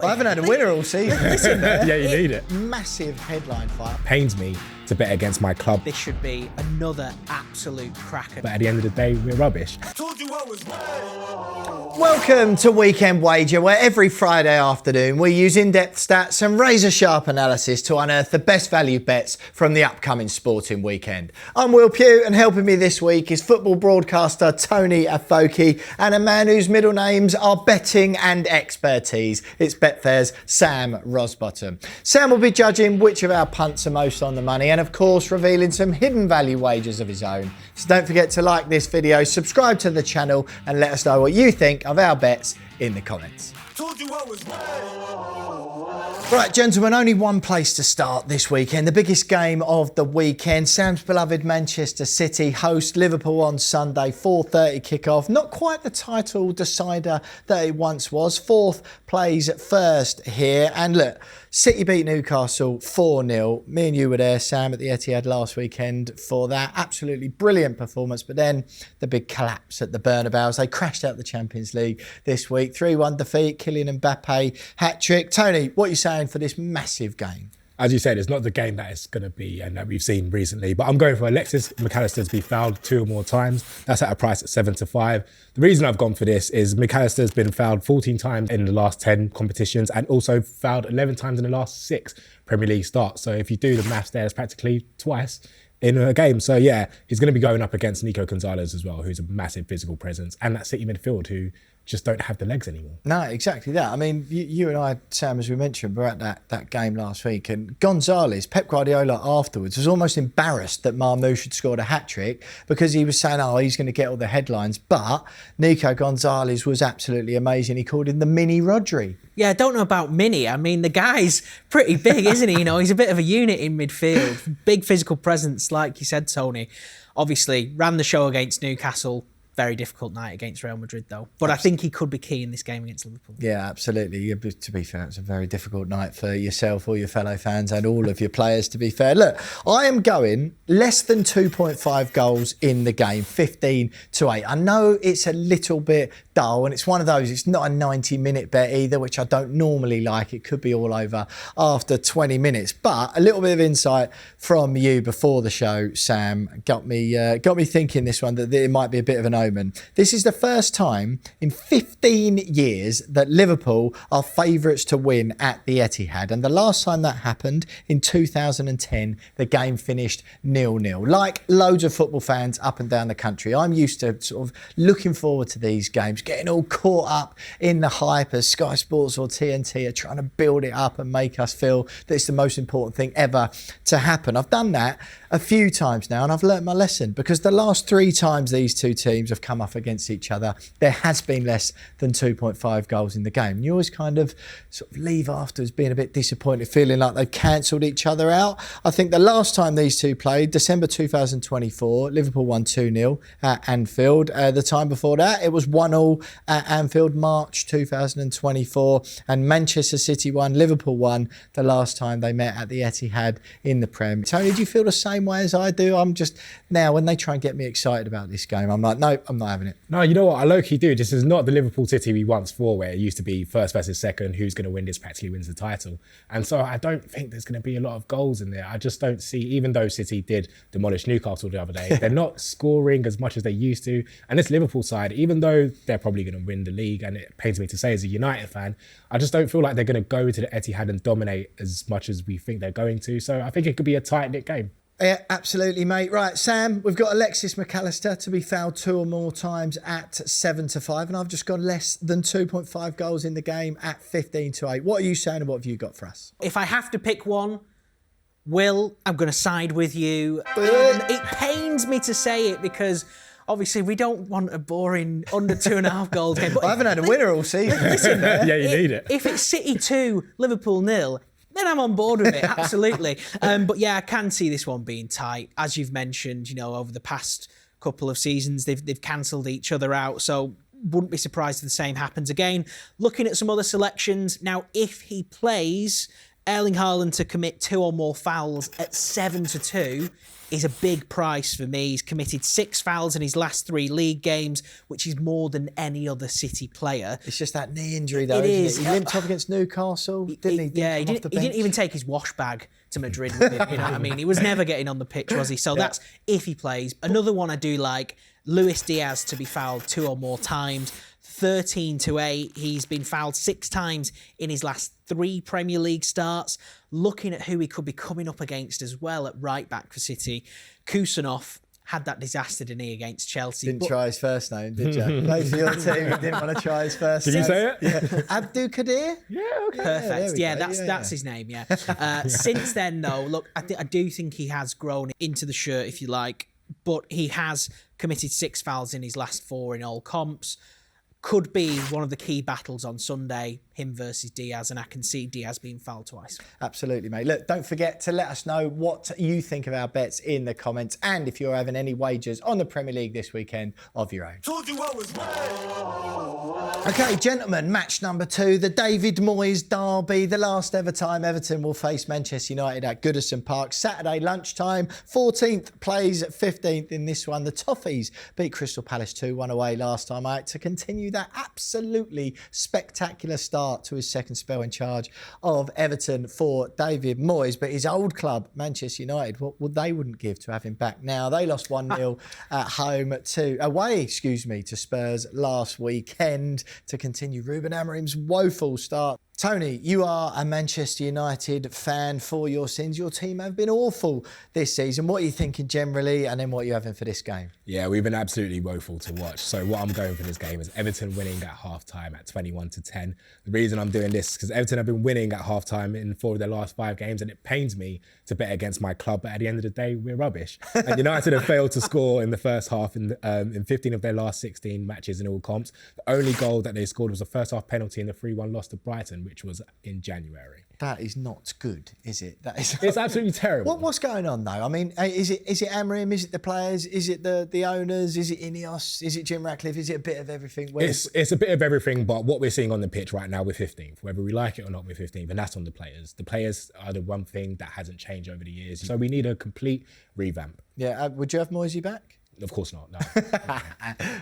I haven't had a winner all season. Listen, Yeah, you need it. Massive headline fight. Pains me to bet against my club, This should be another absolute cracker. but at the end of the day, we're rubbish. Welcome to Weekend Wager, where every Friday afternoon we use in-depth stats and razor-sharp analysis to unearth the best value bets from the upcoming sporting weekend. I'm Will Pugh, and helping me this week is football broadcaster Tony Afoki and a man whose middle names are betting and expertise. It's Betfair's Sam Rosbottom. Sam will be judging which of our punts are most on the money and, of course, revealing some hidden value wagers of his own. So don't forget to like this video, subscribe to the channel and let us know what you think of our bets in the comments. Right, gentlemen, only one place to start this weekend. The biggest game of the weekend. Sam's beloved Manchester City host Liverpool on Sunday, 4:30 kickoff. Not quite the title decider that it once was. Fourth plays first here. And look, City beat Newcastle 4-0. Me and you were there, Sam, at the Etihad last weekend for that. Absolutely brilliant performance. But then the big collapse at the Bernabeu. They crashed out the Champions League this week. 3-1 defeat, Kylian Mbappe hat-trick. Tony, what are you saying for this massive game? As you said, it's not the game that it's going to be and that we've seen recently, but I'm going for Alexis Mac Allister to be fouled 2 or more times. That's at a price at 7-5. The reason I've gone for this is Mac Allister's been fouled 14 times in the last 10 competitions and also fouled 11 times in the last 6 Premier League starts. So if you do the maths there, it's practically twice in a game. So yeah, he's going to be going up against Nico Gonzalez as well, who's a massive physical presence, and that City midfield who just don't have the legs anymore. No, exactly that. I mean, you and I, Sam, as we mentioned, were at that game last week, and Gonzalez, Pep Guardiola afterwards was almost embarrassed that Marmoush had scored a hat-trick because he was saying, oh, he's going to get all the headlines. But Nico Gonzalez was absolutely amazing. He called him the mini Rodri. Yeah, I don't know about mini. I mean, the guy's pretty big, isn't he? You know, he's a bit of a unit in midfield. Big physical presence, like you said, Tony. Obviously, ran the show against Newcastle. Very difficult night against Real Madrid, though. But I think he could be key in this game against Liverpool. Yeah, absolutely. To be fair, it's a very difficult night for yourself, all your fellow fans and all of your players, to be fair. Look, I am going less than 2.5 goals in the game, 15-8. I know it's a little bit dull, and it's one of those, it's not a 90-minute bet either, which I don't normally like. It could be all over after 20 minutes. But a little bit of insight from you before the show, Sam, got me thinking this one that it might be a bit of an omen. This is the first time in 15 years that Liverpool are favourites to win at the Etihad. And the last time that happened, in 2010, the game finished 0-0. Like loads of football fans up and down the country, I'm used to sort of looking forward to these games, getting all caught up in the hype as Sky Sports or TNT are trying to build it up and make us feel that it's the most important thing ever to happen. I've done that a few times now, and I've learnt my lesson, because the last 3 times these two teams have come up against each other, there has been less than 2.5 goals in the game. And you always kind of sort of leave afterwards being a bit disappointed, feeling like they've cancelled each other out. I think the last time these two played, December 2024, Liverpool won 2-0 at Anfield. The time before that, it was 1-1 at Anfield, March 2024. And Manchester City won, Liverpool won the last time they met at the Etihad in the Prem. Tony, do you feel the same way as I do? I'm just, now when they try and get me excited about this game, I'm like, no, I'm not having it. No, you know what? I low-key do. This is not the Liverpool City we once saw, where it used to be first versus second, who's going to win this practically wins the title. And so I don't think there's going to be a lot of goals in there. I just don't see, even though City did demolish Newcastle the other day, they're not scoring as much as they used to. And this Liverpool side, even though they're probably going to win the league, and it pains me to say as a United fan, I just don't feel like they're going to go to the Etihad and dominate as much as we think they're going to. So I think it could be a tight-knit game. Yeah, absolutely, mate. Right, Sam, we've got Alexis Mac Allister to be fouled 2 or more times at 7-5, and I've just gone less than 2.5 goals in the game at 15-8. What are you saying, and what have you got for us? If I have to pick one, Will, I'm going to side with you. It pains me to say it because obviously we don't want a boring under 2.5 goals game. But I haven't had a winner all season. Listen, Yeah, you need it. If it's City 2, Liverpool 0, then I'm on board with it, absolutely. But yeah, I can see this one being tight. As you've mentioned, you know, over the past couple of seasons, they've cancelled each other out. So wouldn't be surprised if the same happens again. Looking at some other selections, now if he plays, Erling Haaland to commit 2 or more fouls at 7-2 is a big price for me. He's committed 6 fouls in his last 3 league games, which is more than any other City player. It's just that knee injury, though, It isn't is. it? He limped off against Newcastle, didn't he? Yeah, he didn't even take his wash bag to Madrid with him, you know what I mean? He was never getting on the pitch, was he? So that's if he plays. Another one I do like, Luis Diaz to be fouled 2 or more times. 13-8. He's been fouled 6 times in his last 3 Premier League starts. Looking at who he could be coming up against as well at right back for City, Kusanov had that disaster, didn't he, against Chelsea? Didn't try his first name, did you? Played for your team, he didn't want to try his first name. Did you say it? Yeah. Abdul Kadir? Yeah, okay. Perfect. Yeah, That's his name, yeah. Since then, though, look, I do think he has grown into the shirt, if you like, but he has committed 6 fouls in his last 4 in all comps. Could be one of the key battles on Sunday, him versus Diaz, and I can see Diaz being fouled twice. Absolutely, mate. Look, don't forget to let us know what you think of our bets in the comments, and if you're having any wagers on the Premier League this weekend of your own. Told you I was right. Okay, gentlemen, match number 2, the David Moyes derby, the last ever time Everton will face Manchester United at Goodison Park. Saturday lunchtime, 14th plays 15th in this one. The Toffees beat Crystal Palace 2-1 away last time out to continue that absolutely spectacular start to his second spell in charge of Everton for David Moyes. But his old club, Manchester United, what would they wouldn't give to have him back now? They lost 1-0 away to Spurs last weekend to continue Ruben Amorim's woeful start. Tony, you are a Manchester United fan for your sins. Your team have been awful this season. What are you thinking generally, and then what are you having for this game? Yeah, we've been absolutely woeful to watch. So what I'm going for this game is Everton winning at half-time at 21-10. The reason I'm doing this is because Everton have been winning at half-time in 4 of their last 5 games, and it pains me to bet against my club, but at the end of the day, we're rubbish. And United have failed to score in the first half in 15 of their last 16 matches in all comps. The only goal that they scored was a first-half penalty in the 3-1 loss to Brighton, which was in January. That is not good, is it? It's absolutely terrible. What's going on though? I mean, is it Amorim? Is it the players? Is it the owners? Is it Ineos? Is it Jim Ratcliffe? Is it a bit of everything? It's a bit of everything, but what we're seeing on the pitch right now, we're 15th. Whether we like it or not, we're 15th, and that's on the players. The players are the one thing that hasn't changed over the years. So we need a complete revamp. Yeah, would you have Moisey back? Of course not, no.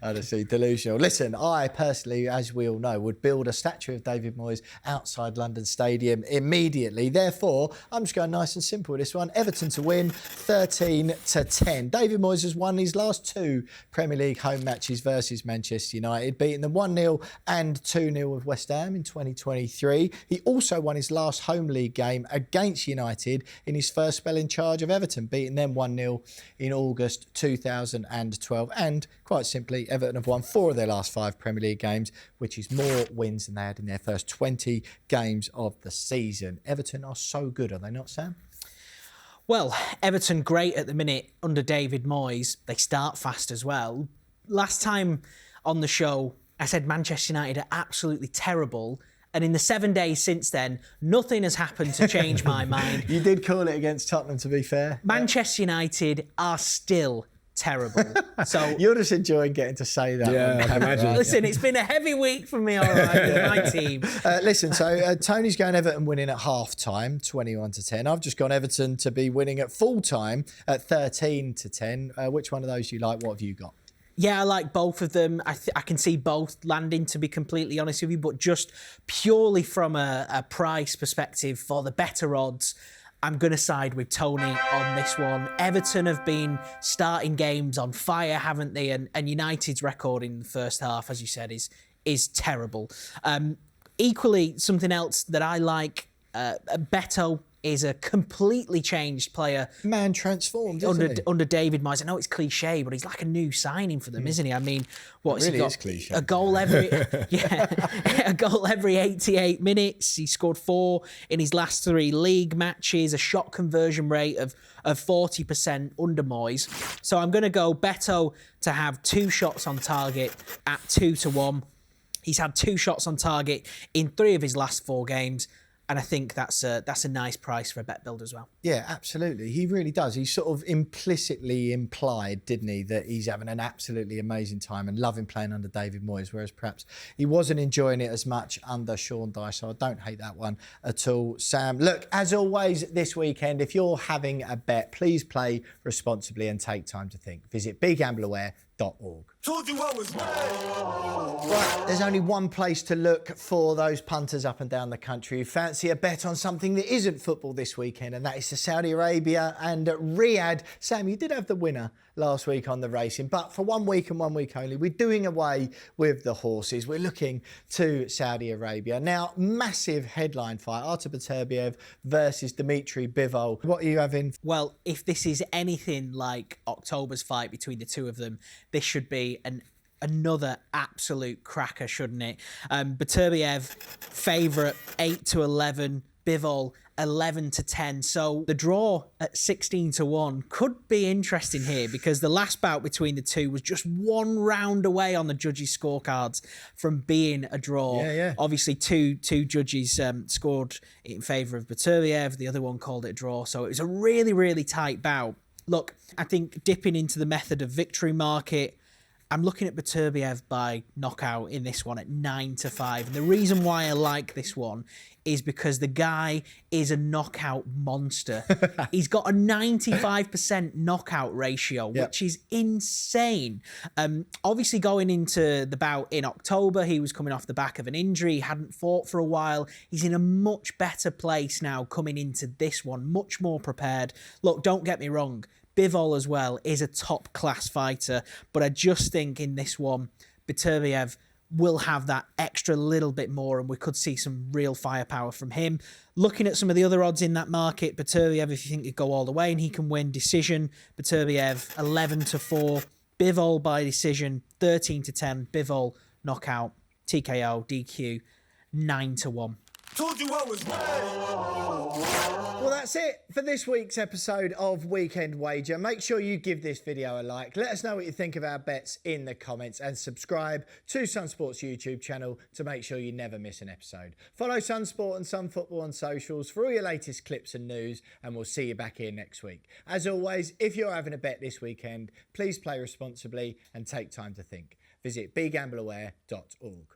Honestly, delusional. Listen, I personally, as we all know, would build a statue of David Moyes outside London Stadium immediately. Therefore, I'm just going nice and simple with this one. Everton to win 13-10. David Moyes has won his last 2 Premier League home matches versus Manchester United, beating them 1-0 and 2-0 with West Ham in 2023. He also won his last home league game against United in his first spell in charge of Everton, beating them 1-0 in August 2012. And quite simply, Everton have won 4 of their last 5 Premier League games, which is more wins than they had in their first 20 games of the season. Everton are so good, are they not, Sam? Well, Everton great at the minute under David Moyes. They start fast as well. Last time on the show, I said Manchester United are absolutely terrible. And in the 7 days since then, nothing has happened to change my mind. You did call it against Tottenham, to be fair. Manchester United are still terrible. So you're just enjoying getting to say that. Yeah, I can imagine. Listen, it's been a heavy week for me, all right, with my team. Listen, so Tony's going Everton winning at half-time, 21-10. I've just gone Everton to be winning at full-time at 13-10. Which one of those do you like? What have you got? Yeah, I like both of them. I can see both landing, to be completely honest with you, but just purely from a price perspective for the better odds, I'm going to side with Tony on this one. Everton have been starting games on fire, haven't they? And United's record in the first half, as you said, is terrible. Equally, something else that I like, Beto is a completely changed player. Man transformed, isn't he? Under David Moyes. I know it's cliche, but he's like a new signing for them, isn't he? I mean, what's really he got? Is cliche. A goal every a goal every 88 minutes. He scored 4 in his last 3 league matches, a shot conversion rate of 40% under Moyes. So I'm going to go Beto to have 2 shots on target at 2-1. He's had 2 shots on target in 3 of his last 4 games. And I think that's a nice price for a bet builder as well. Yeah, absolutely. He really does. He sort of implicitly implied, didn't he, that he's having an absolutely amazing time and loving playing under David Moyes, whereas perhaps he wasn't enjoying it as much under Sean Dyche. So I don't hate that one at all, Sam. Look, as always this weekend, if you're having a bet, please play responsibly and take time to think. Visit begambleaware.org. Told you I was Right, there's only one place to look for those punters up and down the country who fancy a bet on something that isn't football this weekend, and that is to Saudi Arabia and Riyadh. Sam, you did have the winner last week on the racing, but for 1 week and 1 week only, we're doing away with the horses. We're looking to Saudi Arabia. Now, massive headline fight, Artur Beterbiev versus Dimitri Bivol. What are you having? Well, if this is anything like October's fight between the two of them, this should be another absolute cracker, shouldn't it? Beterbiev favourite 8-11, Bivol 11-10. So the draw at 16-1 could be interesting here, because the last bout between the two was just one round away on the judges' scorecards from being a draw. Yeah. Obviously, two judges scored in favour of Beterbiev. The other one called it a draw. So it was a really, really tight bout. Look, I think dipping into the method of victory market, I'm looking at Beterbiev by knockout in this one at 9-5. And the reason why I like this one is because the guy is a knockout monster. He's got a 95% knockout ratio, which is insane. Obviously, going into the bout in October, he was coming off the back of an injury. He hadn't fought for a while. He's in a much better place now coming into this one, much more prepared. Look, don't get me wrong. Bivol as well is a top-class fighter, but I just think in this one, Beterbiev will have that extra little bit more, and we could see some real firepower from him. Looking at some of the other odds in that market, Beterbiev, if you think he'd go all the way and he can win decision, Beterbiev 11-4, Bivol by decision 13-10, Bivol knockout, TKO, DQ 9-1. Told you I was Well, that's it for this week's episode of Weekend Wager. Make sure you give this video a like. Let us know what you think of our bets in the comments, and subscribe to Sunsport's YouTube channel to make sure you never miss an episode. Follow Sunsport and Sunfootball on socials for all your latest clips and news, and we'll see you back here next week. As always, if you're having a bet this weekend, please play responsibly and take time to think. Visit begambleaware.org.